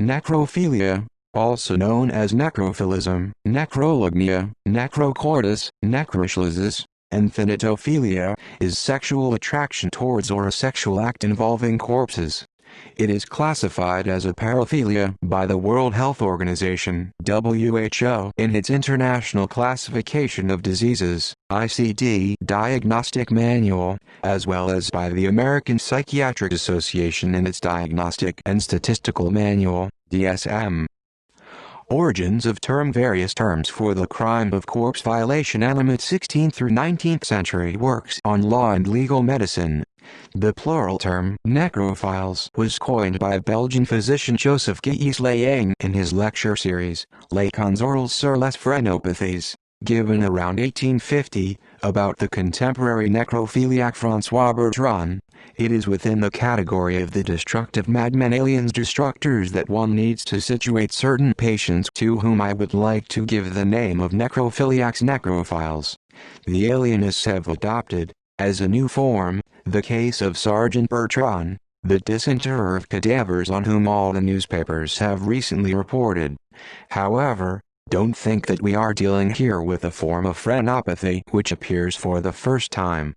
Necrophilia, also known as necrophilism, necrolognia, necrocortis, necrochlisis, and thanatophilia, is sexual attraction towards or a sexual act involving corpses. It is classified as a paraphilia by the World Health Organization (WHO) in its International Classification of Diseases (ICD) Diagnostic Manual, as well as by the American Psychiatric Association in its Diagnostic and Statistical Manual (DSM). Origins of term. Various terms for the crime of corpse violation. Animate 16th through 19th century works on law and legal medicine. The plural term, necrophiles, was coined by Belgian physician Joseph Gilles Layang in his lecture series, Les Consorles sur les phrenopathies, given around 1850, about the contemporary necrophiliac François Bertrand. It is within the category of the destructive madmen aliens destructors that one needs to situate certain patients to whom I would like to give the name of necrophiliacs necrophiles. The alienists have adopted, as a new form, the case of Sergeant Bertrand, the disinterrer of cadavers on whom all the newspapers have recently reported. However, don't think that we are dealing here with a form of phrenopathy which appears for the first time.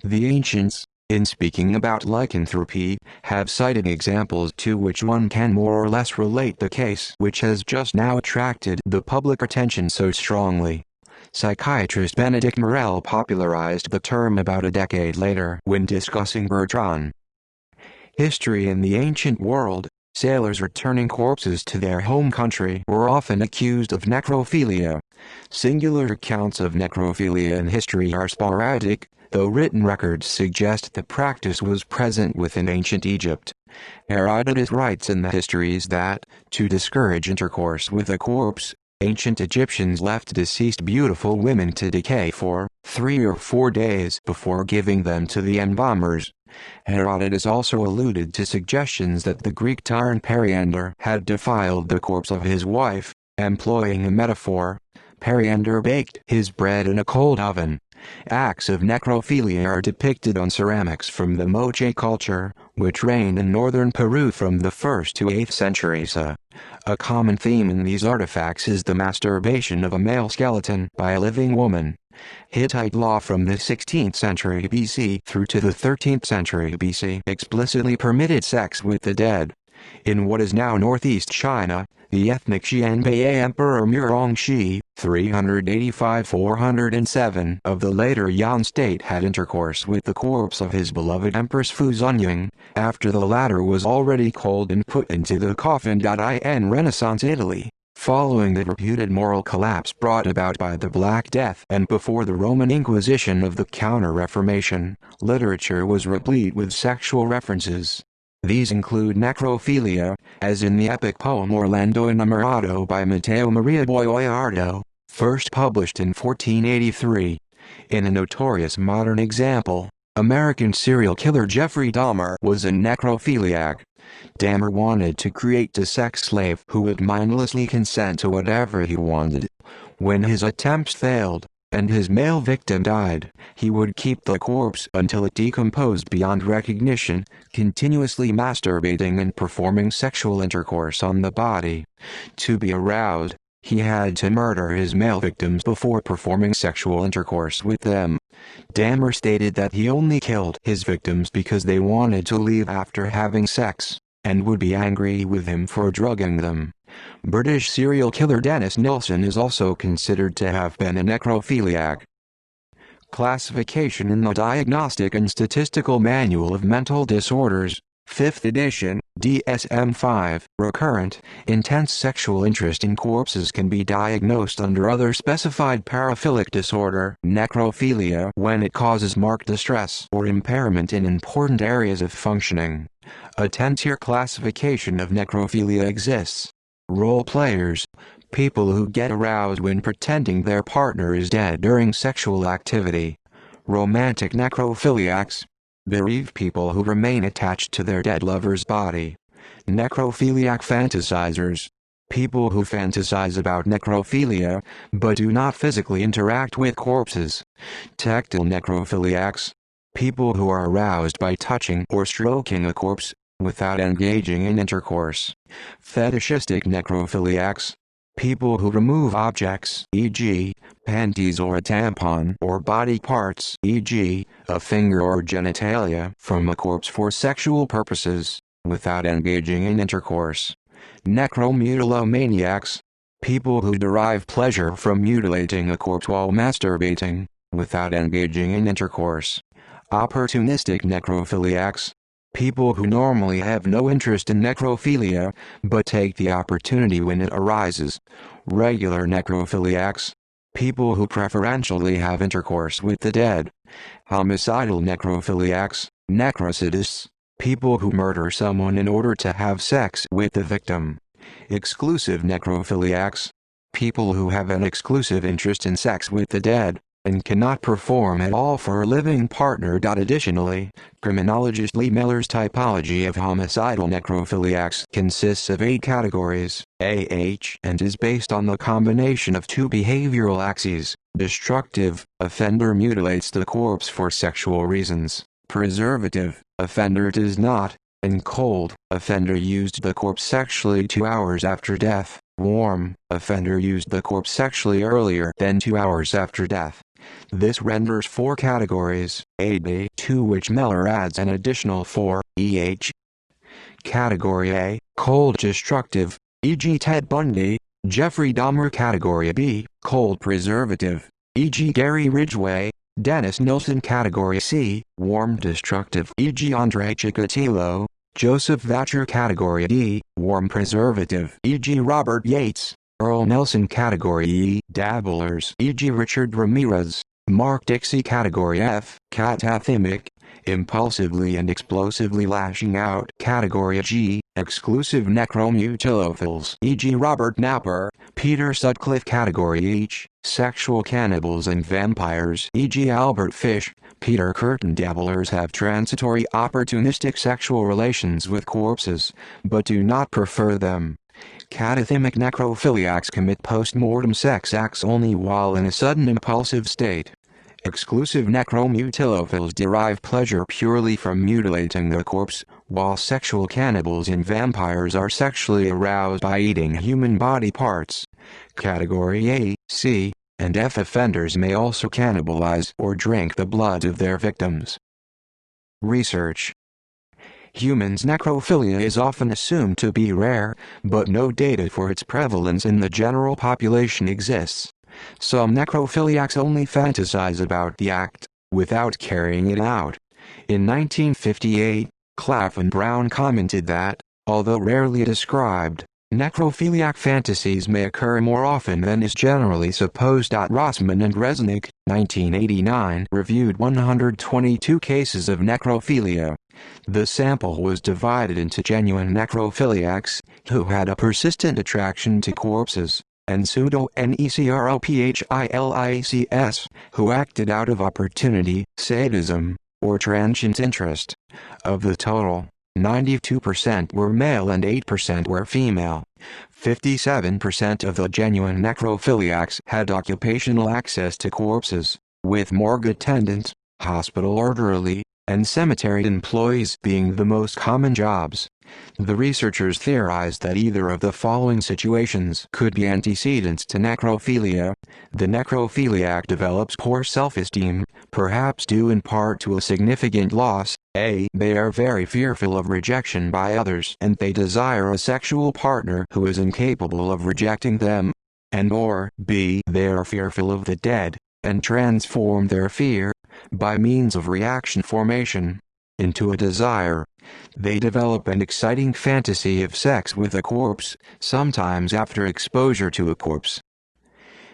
The ancients, in speaking about lycanthropy, have cited examples to which one can more or less relate the case which has just now attracted the public attention so strongly. Psychiatrist Benedict Morel popularized the term about a decade later when discussing Bertrand. History. In the ancient world, sailors returning corpses to their home country were often accused of necrophilia. Singular accounts of necrophilia in history are sporadic, though written records suggest the practice was present within ancient Egypt. Herodotus writes in the histories that, to discourage intercourse with a corpse, ancient Egyptians left deceased beautiful women to decay for 3 or 4 days before giving them to the embalmers. Herodotus also alluded to suggestions that the Greek tyrant Periander had defiled the corpse of his wife. Employing a metaphor, Periander baked his bread in a cold oven. Acts of necrophilia are depicted on ceramics from the Moche culture, which reigned in northern Peru from the 1st to 8th centuries. A common theme in these artifacts is the masturbation of a male skeleton by a living woman. Hittite law from the 16th century BC through to the 13th century BC explicitly permitted sex with the dead. In what is now northeast China, the ethnic Xianbei Emperor Murongxi, 385–407 of the later Yan state had intercourse with the corpse of his beloved Empress Fu Zonying, after the latter was already cold and put into the coffin. In Renaissance Italy, following the reputed moral collapse brought about by the Black Death and before the Roman Inquisition of the Counter-Reformation, literature was replete with sexual references. These include necrophilia, as in the epic poem Orlando Innamorado by Matteo Maria Boiardo, first published in 1483. In a notorious modern example, American serial killer Jeffrey Dahmer was a necrophiliac. Dahmer wanted to create a sex slave who would mindlessly consent to whatever he wanted. When his attempts failed, and his male victim died, he would keep the corpse until it decomposed beyond recognition, continuously masturbating and performing sexual intercourse on the body. To be aroused, he had to murder his male victims before performing sexual intercourse with them. Dahmer stated that he only killed his victims because they wanted to leave after having sex, and would be angry with him for drugging them. British serial killer Dennis Nilsen is also considered to have been a necrophiliac. Classification in the Diagnostic and Statistical Manual of Mental Disorders, 5th edition, DSM-5, recurrent, intense sexual interest in corpses can be diagnosed under other specified paraphilic disorder, necrophilia, when it causes marked distress or impairment in important areas of functioning. A 10-tier classification of necrophilia exists. Role players, people who get aroused when pretending their partner is dead during sexual activity. Romantic necrophiliacs, bereaved people who remain attached to their dead lover's body. Necrophiliac fantasizers, people who fantasize about necrophilia, but do not physically interact with corpses. Tactile necrophiliacs, people who are aroused by touching or stroking a corpse. without engaging in intercourse. Fetishistic necrophiliacs. People who remove objects, e.g., panties or a tampon, or body parts, e.g., a finger or genitalia, from a corpse for sexual purposes, without engaging in intercourse. Necromutilomaniacs. People who derive pleasure from mutilating a corpse while masturbating, without engaging in intercourse. Opportunistic necrophiliacs. People who normally have no interest in necrophilia, but take the opportunity when it arises. Regular necrophiliacs. People who preferentially have intercourse with the dead. Homicidal necrophiliacs. Necrocidists. People who murder someone in order to have sex with the victim. Exclusive necrophiliacs. People who have an exclusive interest in sex with the dead, and cannot perform at all for a living partner. Additionally, criminologist Lee Miller's typology of homicidal necrophiliacs consists of 8 categories, and is based on the combination of 2 behavioral axes. Destructive, offender mutilates the corpse for sexual reasons. Preservative, offender does not. And cold, offender used the corpse sexually 2 hours after death. Warm, offender used the corpse sexually earlier than 2 hours after death. This renders 4 categories, to which Miller adds an additional 4, Category A, cold destructive, e.g. Ted Bundy, Jeffrey Dahmer. Category B, cold preservative, e.g. Gary Ridgway, Dennis Nilsen. Category C, warm destructive, e.g. Andre Chikatilo, Joseph Vacher. Category D, warm preservative, e.g. Robert Yates, Earl Nelson. Category E, dabblers, e.g. Richard Ramirez, Mark Dixie. Category F, catathymic, impulsively and explosively lashing out. Category G, exclusive necromutilophiles, e.g. Robert Napper, Peter Sutcliffe. Category H, sexual cannibals and vampires, e.g. Albert Fish, Peter Curtin. Dabblers have transitory opportunistic sexual relations with corpses, but do not prefer them. Catathymic necrophiliacs commit post-mortem sex acts only while in a sudden impulsive state. Exclusive necromutilophiles derive pleasure purely from mutilating the corpse, while sexual cannibals and vampires are sexually aroused by eating human body parts. Category A, C, and F offenders may also cannibalize or drink the blood of their victims. Research. Humans' necrophilia is often assumed to be rare, but no data for its prevalence in the general population exists. Some necrophiliacs only fantasize about the act, without carrying it out. In 1958, Claff and Brown commented that, although rarely described, necrophiliac fantasies may occur more often than is generally supposed. Rossman and Resnick, 1989, reviewed 122 cases of necrophilia. The sample was divided into genuine necrophiliacs, who had a persistent attraction to corpses, and pseudo-necrophiliacs, who acted out of opportunity, sadism, or transient interest. Of the total, 92% were male and 8% were female. 57% of the genuine necrophiliacs had occupational access to corpses, with morgue attendant, hospital orderly, and cemetery employees being the most common jobs. The researchers theorized that either of the following situations could be antecedents to necrophilia. The necrophiliac develops poor self-esteem, perhaps due in part to a significant loss. A. They are very fearful of rejection by others and they desire a sexual partner who is incapable of rejecting them. And or B. They are fearful of the dead, and transform their fear, by means of reaction formation, into a desire. They develop an exciting fantasy of sex with a corpse, sometimes after exposure to a corpse.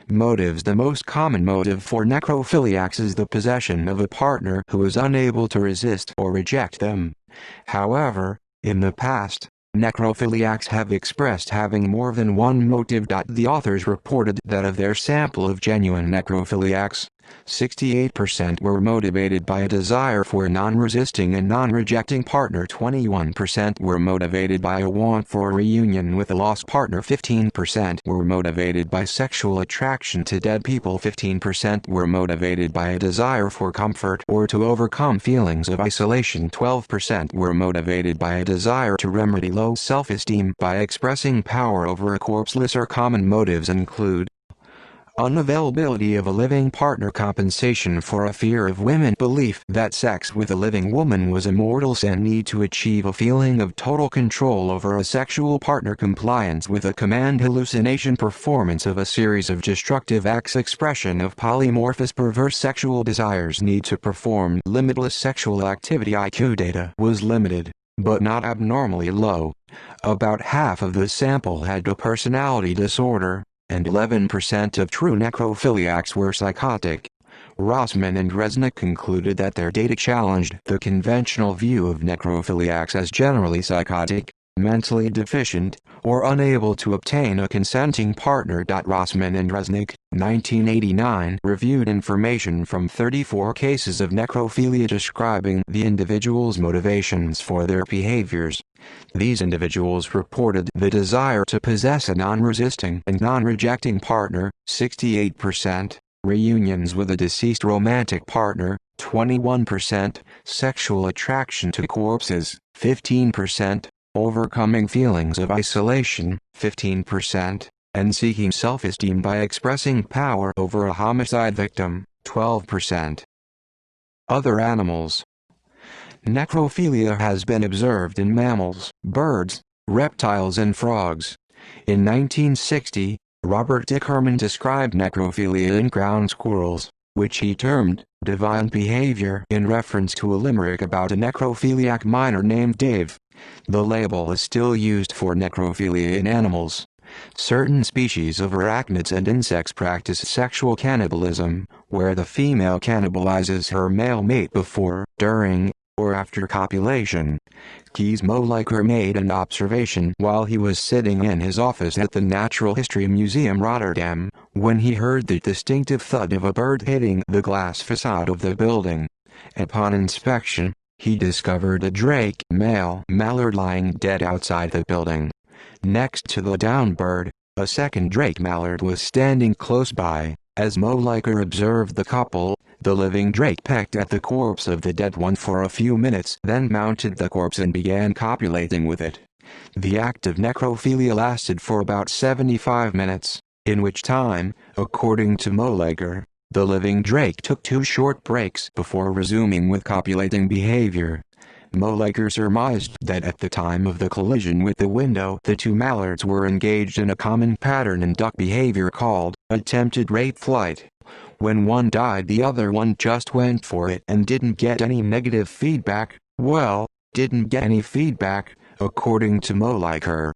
Motives. The most common motive for necrophiliacs is the possession of a partner who is unable to resist or reject them. However, in the past, necrophiliacs have expressed having more than one motive. The authors reported that of their sample of genuine necrophiliacs, 68% were motivated by a desire for a non-resisting and non-rejecting partner. 21% were motivated by a want for a reunion with a lost partner. 15% were motivated by sexual attraction to dead people. 15% were motivated by a desire for comfort or to overcome feelings of isolation. 12% were motivated by a desire to remedy low self-esteem by expressing power over a corpse. Lesser common motives include unavailability of a living partner, compensation for a fear of women, belief that sex with a living woman was a mortal sin, need to achieve a feeling of total control over a sexual partner, compliance with a command, hallucination, performance of a series of destructive acts, expression of polymorphous perverse sexual desires, need to perform limitless sexual activity. IQ data was limited, but not abnormally low. About half of the sample had a personality disorder, and 11% of true necrophiliacs were psychotic. Rossman and Resnick concluded that their data challenged the conventional view of necrophiliacs as generally psychotic, mentally deficient, or unable to obtain a consenting partner. Rossman and Resnick, 1989, reviewed information from 34 cases of necrophilia describing the individual's motivations for their behaviors. These individuals reported the desire to possess a non-resisting and non-rejecting partner, 68%, reunions with a deceased romantic partner, 21%, sexual attraction to corpses, 15%, overcoming feelings of isolation, 15%, and seeking self-esteem by expressing power over a homicide victim, 12%. Other animals. Necrophilia has been observed in mammals, birds, reptiles and frogs. In 1960, Robert Dickerman described necrophilia in ground squirrels, which he termed deviant behavior in reference to a limerick about a necrophiliac miner named Dave. The label is still used for necrophilia in animals. Certain species of arachnids and insects practice sexual cannibalism, where the female cannibalizes her male mate before, during, or after copulation. Kees Moliker made an observation while he was sitting in his office at the Natural History Museum Rotterdam, when he heard the distinctive thud of a bird hitting the glass facade of the building. Upon inspection, he discovered a drake male mallard lying dead outside the building. Next to the downed bird, a second drake mallard was standing close by. As Moliker observed the couple, the living drake pecked at the corpse of the dead one for a few minutes, then mounted the corpse and began copulating with it. The act of necrophilia lasted for about 75 minutes, in which time, according to Moliker, the living drake took 2 short breaks before resuming with copulating behavior. Moliker surmised that at the time of the collision with the window, the 2 mallards were engaged in a common pattern in duck behavior called attempted rape flight. When one died, the other one just went for it and didn't get any negative feedback. Well, didn't get any feedback, according to Moliker.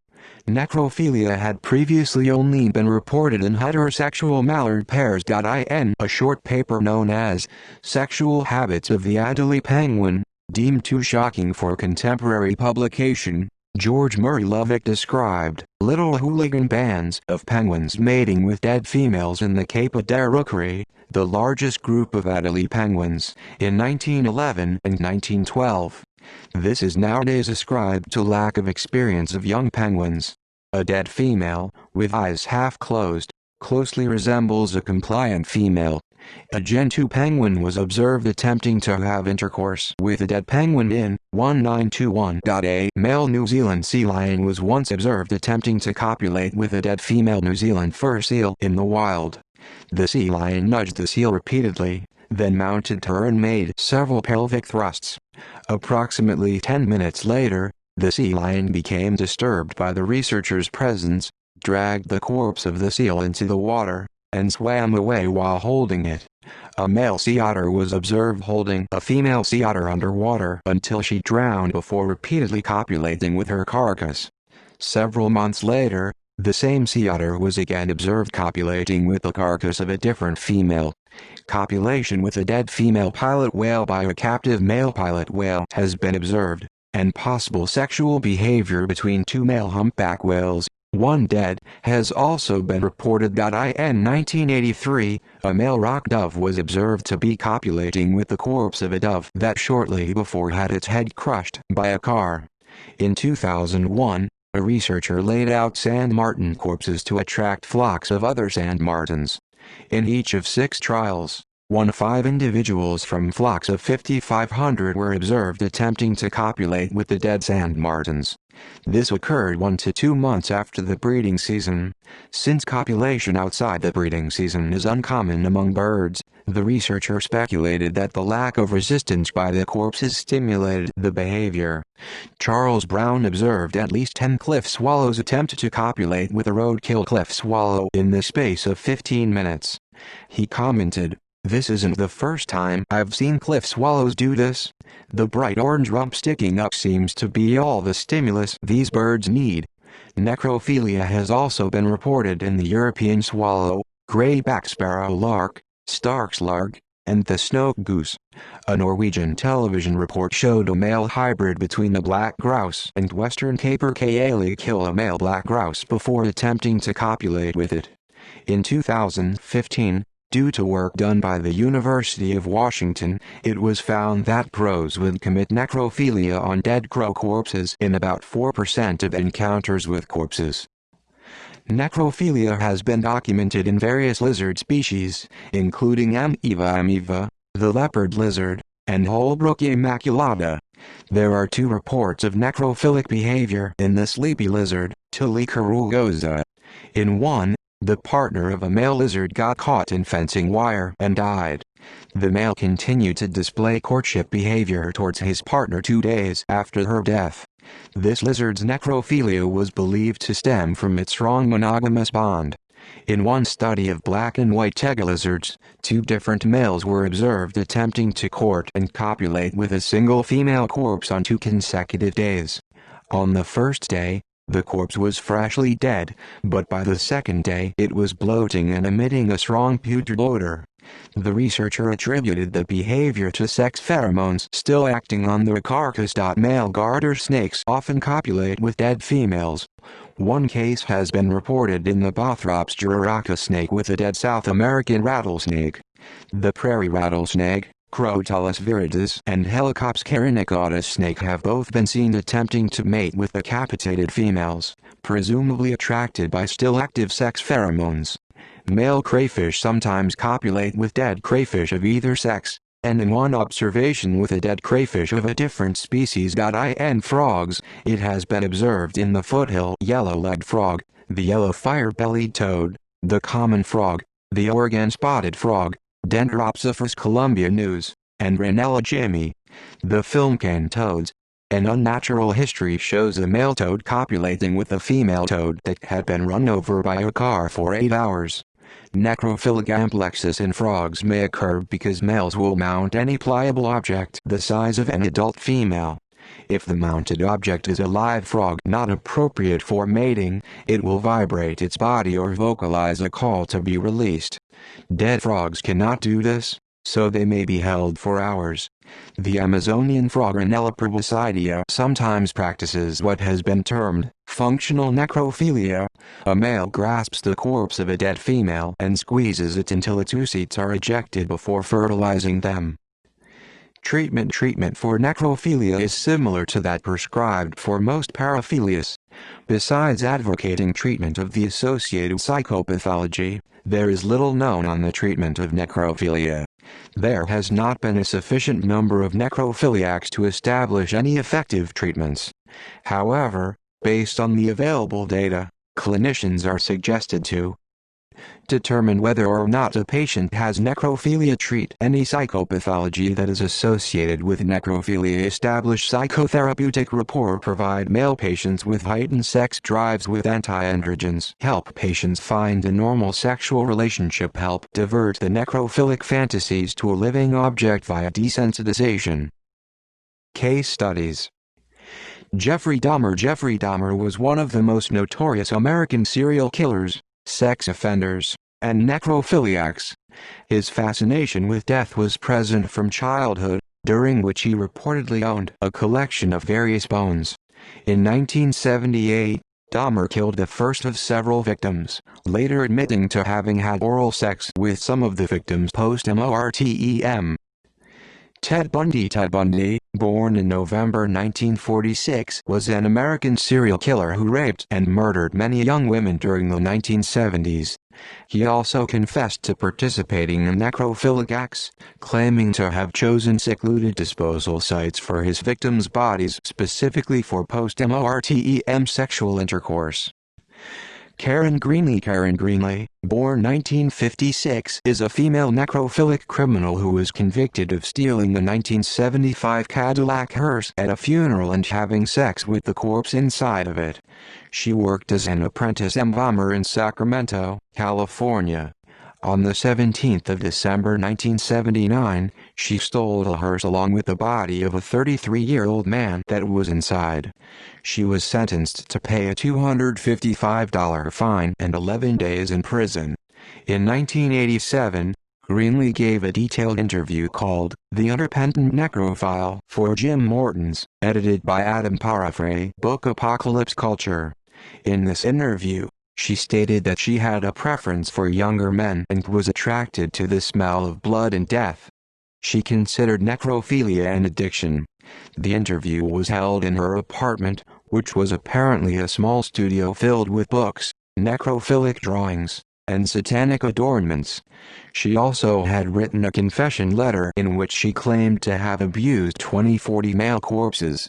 Necrophilia had previously only been reported in heterosexual mallard pairs. In a short paper known as Sexual Habits of the Adelie Penguin, deemed too shocking for contemporary publication, George Murray Lovick described little hooligan bands of penguins mating with dead females in the Cape de Rookery, the largest group of Adelie penguins, in 1911 and 1912. This is nowadays ascribed to lack of experience of young penguins. A dead female, with eyes half closed, closely resembles a compliant female. A Gentoo penguin was observed attempting to have intercourse with a dead penguin in 1921. A male New Zealand sea lion was once observed attempting to copulate with a dead female New Zealand fur seal in the wild. The sea lion nudged the seal repeatedly, then mounted her and made several pelvic thrusts. Approximately 10 minutes later, the sea lion became disturbed by the researchers' presence, dragged the corpse of the seal into the water, and swam away while holding it. A male sea otter was observed holding a female sea otter underwater until she drowned before repeatedly copulating with her carcass. Several months later, the same sea otter was again observed copulating with the carcass of a different female. Copulation with a dead female pilot whale by a captive male pilot whale has been observed, and possible sexual behavior between 2 male humpback whales, One dead has also been reported. In 1983, a male rock dove was observed to be copulating with the corpse of a dove that shortly before had its head crushed by a car. In 2001, a researcher laid out sand martin corpses to attract flocks of other sand martins. In each of 6 trials, 5 individuals from flocks of 5,500 were observed attempting to copulate with the dead sand martins. This occurred 1 to 2 months after the breeding season. Since copulation outside the breeding season is uncommon among birds, the researcher speculated that the lack of resistance by the corpses stimulated the behavior. Charles Brown observed at least 10 cliff swallows attempt to copulate with a roadkill cliff swallow in the space of 15 minutes. He commented, "This isn't the first time I've seen cliff swallows do this. The bright orange rump sticking up seems to be all the stimulus these birds need." Necrophilia has also been reported in the European swallow, greyback sparrow lark, Stark's lark, and the snow goose. A Norwegian television report showed a male hybrid between a black grouse and western capercaillie kill a male black grouse before attempting to copulate with it. In 2015, due to work done by the University of Washington, it was found that crows would commit necrophilia on dead crow corpses in about 4% of encounters with corpses. Necrophilia has been documented in various lizard species, including Ameiva, the leopard lizard, and Holbrookia immaculata. There are 2 reports of necrophilic behavior in the sleepy lizard, Tilica rugosa. In one, the partner of a male lizard got caught in fencing wire and died. The male continued to display courtship behavior towards his partner 2 days after her death. This lizard's necrophilia was believed to stem from its strong monogamous bond. In one study of black and white tega lizards, 2 different males were observed attempting to court and copulate with a single female corpse on 2 consecutive days. On the first day, the corpse was freshly dead, but by the second day it was bloating and emitting a strong putrid odor. The researcher attributed the behavior to sex pheromones still acting on the carcass. Male garter snakes often copulate with dead females. One case has been reported in the Bothrops juraraca snake with a dead South American rattlesnake. The prairie rattlesnake, Crotalus viridis, and Helicops carinicatus snake have both been seen attempting to mate with decapitated females, presumably attracted by still active sex pheromones. Male crayfish sometimes copulate with dead crayfish of either sex, and in one observation with a dead crayfish of a different species. In frogs, it has been observed in the foothill yellow-legged frog, the yellow fire-bellied toad, the common frog, the Oregon spotted frog, Dendropsiphus columbianus, and Rhinella jimmy. The film Can Toads, An Unnatural History shows a male toad copulating with a female toad that had been run over by a car for 8 hours. Necrophilic amplexus in frogs may occur because males will mount any pliable object the size of an adult female. If the mounted object is a live frog not appropriate for mating, it will vibrate its body or vocalize a call to be released. Dead frogs cannot do this, so they may be held for hours. The Amazonian frog Rhinella proboscidea sometimes practices what has been termed functional necrophilia. A male grasps the corpse of a dead female and squeezes it until its oocytes are ejected before fertilizing them. Treatment for necrophilia is similar to that prescribed for most paraphilias. Besides advocating treatment of the associated psychopathology, there is little known on the treatment of necrophilia. There has not been a sufficient number of necrophiliacs to establish any effective treatments. However, based on the available data, clinicians are suggested to determine whether or not a patient has necrophilia, treat any psychopathology that is associated with necrophilia, establish psychotherapeutic rapport, provide male patients with heightened sex drives with anti-androgens, help patients find a normal sexual relationship, help divert the necrophilic fantasies to a living object via desensitization. Case studies. Jeffrey Dahmer was one of the most notorious American serial killers, sex offenders, and necrophiliacs. His fascination with death was present from childhood, during which he reportedly owned a collection of various bones. In 1978, Dahmer killed the first of several victims, later admitting to having had oral sex with some of the victims post-mortem. Ted Bundy, born in November 1946, was an American serial killer who raped and murdered many young women during the 1970s. He also confessed to participating in necrophilic acts, claiming to have chosen secluded disposal sites for his victims' bodies specifically for post-mortem sexual intercourse. Karen Greenlee, born 1956, is a female necrophilic criminal who was convicted of stealing the 1975 Cadillac hearse at a funeral and having sex with the corpse inside of it. She worked as an apprentice embalmer in Sacramento, California. On the 17th of December 1979, she stole a hearse along with the body of a 33-year-old man that was inside. She was sentenced to pay a $255 fine and 11 days in prison. In 1987, Greenlee gave a detailed interview called The Unrepentant Necrophile for Jim Morton's, edited by Adam Parafray, book Apocalypse Culture. In this interview, she stated that she had a preference for younger men and was attracted to the smell of blood and death. She considered necrophilia an addiction. The interview was held in her apartment, which was apparently a small studio filled with books, necrophilic drawings, and satanic adornments. She also had written a confession letter in which she claimed to have abused 40 male corpses.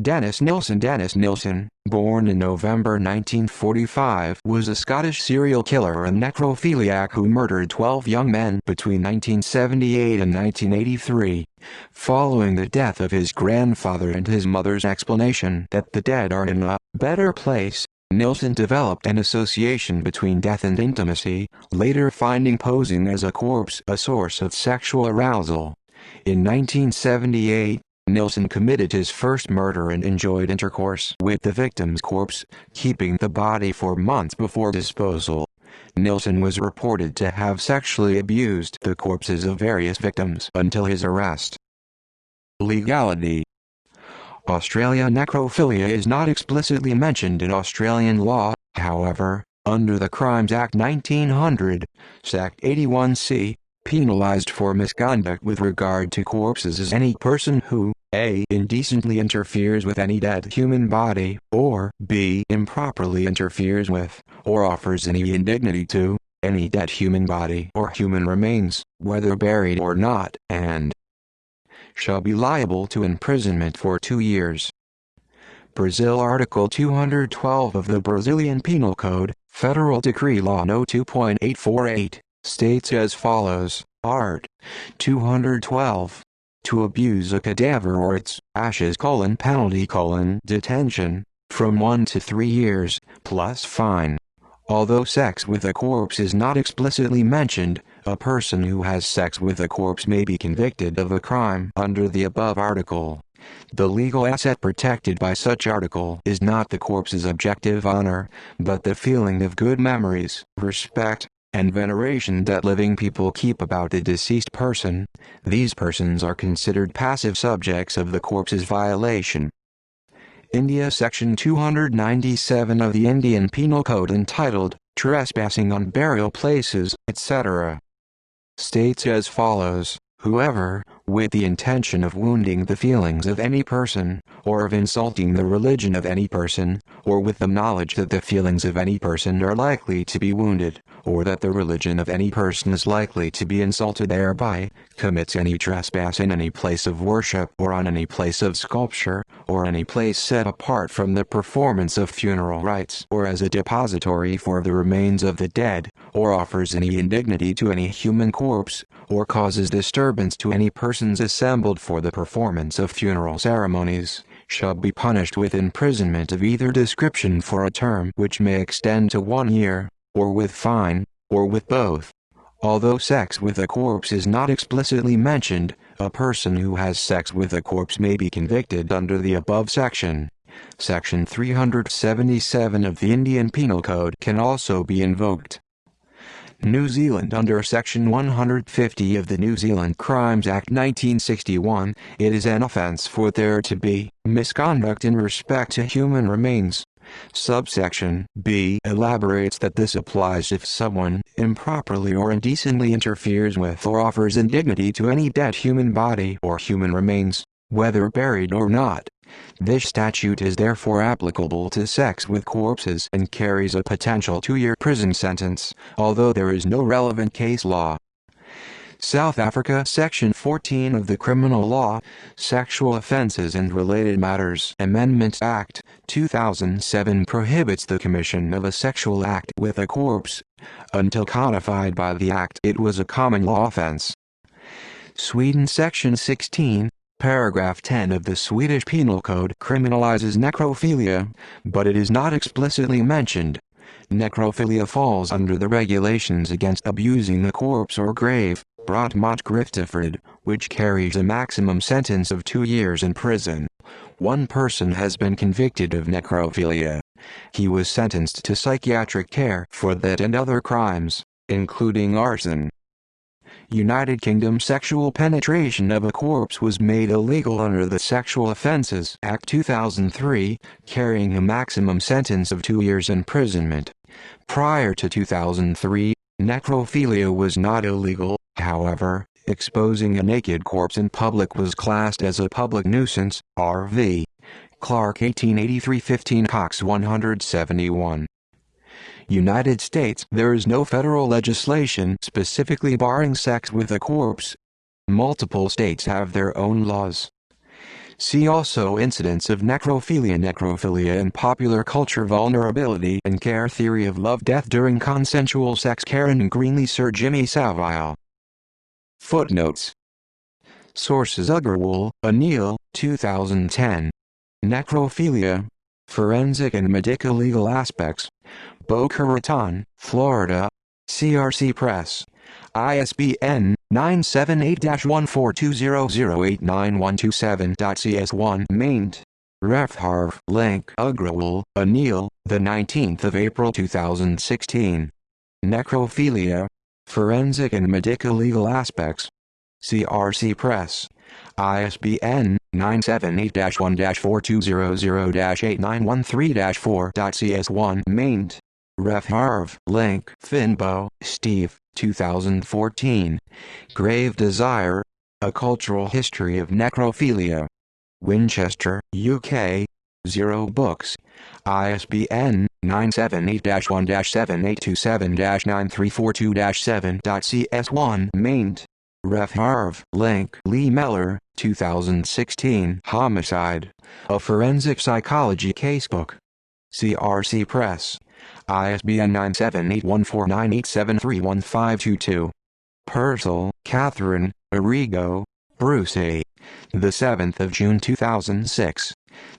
Dennis Nilsen, born in November 1945, was a Scottish serial killer and necrophiliac who murdered 12 young men between 1978 and 1983. Following the death of his grandfather and his mother's explanation that the dead are in a better place, Nilsen developed an association between death and intimacy, later finding posing as a corpse a source of sexual arousal. In 1978, Nilsen committed his first murder and enjoyed intercourse with the victim's corpse, keeping the body for months before disposal. Nilsen was reported to have sexually abused the corpses of various victims until his arrest. Legality. Australia. Necrophilia is not explicitly mentioned in Australian law, however, under the Crimes Act 1900, Sect 81C, penalized for misconduct with regard to corpses is any person who, a. indecently interferes with any dead human body, or b. improperly interferes with, or offers any indignity to, any dead human body or human remains, whether buried or not, and shall be liable to imprisonment for 2 years. Brazil. Article 212 of the Brazilian Penal Code, Federal Decree Law No. 2.848. states as follows, Art. 212. To abuse a cadaver or its ashes: penalty: detention, from 1 to 3 years, plus fine. Although sex with a corpse is not explicitly mentioned, a person who has sex with a corpse may be convicted of a crime under the above article. The legal asset protected by such article is not the corpse's objective honor, but the feeling of good memories, respect, and veneration that living people keep about a deceased person. These persons are considered passive subjects of the corpse's violation. India. Section 297 of the Indian Penal Code, entitled Trespassing on Burial Places, etc., states as follows: Whoever, with the intention of wounding the feelings of any person, or of insulting the religion of any person, or with the knowledge that the feelings of any person are likely to be wounded, or that the religion of any person is likely to be insulted thereby, commits any trespass in any place of worship or on any place of sculpture, or any place set apart from the performance of funeral rites or as a depository for the remains of the dead, or offers any indignity to any human corpse, or causes disturbance to any persons assembled for the performance of funeral ceremonies, shall be punished with imprisonment of either description for a term which may extend to 1 year, or with fine, or with both. Although sex with a corpse is not explicitly mentioned, a person who has sex with a corpse may be convicted under the above section. Section 377 of the Indian Penal Code can also be invoked. New Zealand. Under Section 150 of the New Zealand Crimes Act 1961, it is an offence for there to be misconduct in respect to human remains, Subsection B elaborates that this applies if someone improperly or indecently interferes with or offers indignity to any dead human body or human remains, whether buried or not. This statute is therefore applicable to sex with corpses and carries a potential 2-year prison sentence, although there is no relevant case law. South Africa Section 14 of the Criminal Law, Sexual Offences and Related Matters Amendment Act, 2007 prohibits the commission of a sexual act with a corpse. Until codified by the Act, it was a common law offense. Sweden Section 16, Paragraph 10 of the Swedish Penal Code criminalizes necrophilia, but it is not explicitly mentioned. Necrophilia falls under the regulations against abusing a corpse or grave, Brott mot Grifteford, which carries a maximum sentence of 2 years in prison. One person has been convicted of necrophilia. He was sentenced to psychiatric care for that and other crimes, including arson. United Kingdom sexual penetration of a corpse was made illegal under the Sexual Offences Act 2003, carrying a maximum sentence of 2 years imprisonment. Prior to 2003, necrophilia was not illegal, however, exposing a naked corpse in public was classed as a public nuisance, R.V. Clark 1883-15 Cox 171. United States. There is no federal legislation specifically barring sex with a corpse. Multiple states have their own laws. See also Incidents of necrophilia. Necrophilia in popular culture. Vulnerability and care. Theory of love-death during consensual sex. Karen Greenlee, Sir Jimmy Savile. Footnotes. Sources: Agarwal, Anil, 2010. Necrophilia, Forensic and Medical Legal Aspects. Boca Raton, Florida. CRC Press. ISBN 978-1420089127.cs1 maint. Ref Harv. Link. Agrawal, Anil, the 19th of April 2016. Necrophilia, Forensic and Medical Legal Aspects. CRC Press. ISBN 978-1420089113-4.cs1 maint. Ref Harv. Link. Finbow, Steve, 2014. Grave Desire, A Cultural History of Necrophilia. Winchester, UK. Zero Books. ISBN 978-1-7827-9342-7.cs1 maint. Ref Harv. Link. Lee Meller, 2016. Homicide, A Forensic Psychology Casebook. CRC Press. ISBN 978-1498731522. Purcell, Catherine, Arrigo, Bruce A. The 7th of June 2006.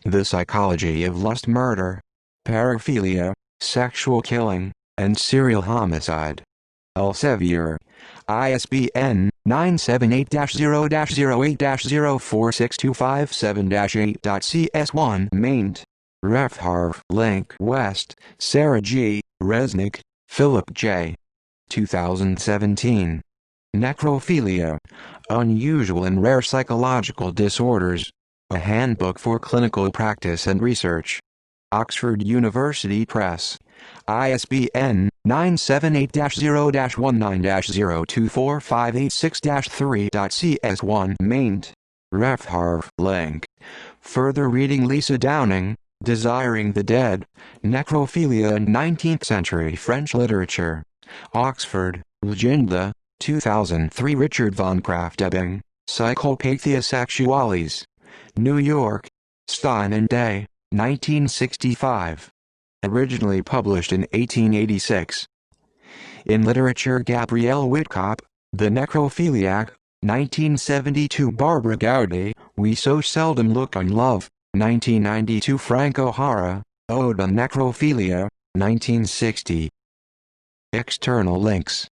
The Psychology of Lust, Murder, Paraphilia, Sexual Killing, and Serial Homicide. Elsevier. ISBN 978-0-08-046257-8.cs1 maint. Ref Harv. Link. West, Sarah G., Resnick, Philip J. 2017. Necrophilia, Unusual and Rare Psychological Disorders. A Handbook for Clinical Practice and Research. Oxford University Press. ISBN 978-0-19-024586-3.cs1 maint. Ref Harv. Link. Further reading: Lisa Downing, Desiring the Dead, Necrophilia in 19th Century French Literature. Oxford, Legenda, 2003. Richard von Krafft-Ebing, Psychopathia Sexualis. New York, Stein and Day, 1965. Originally published in 1886. In literature: Gabrielle Whitcop, The Necrophiliac, 1972. Barbara Gowdy, We So Seldom Look on Love, 1992. Frank O'Hara, Ode on Necrophilia, 1960. External links.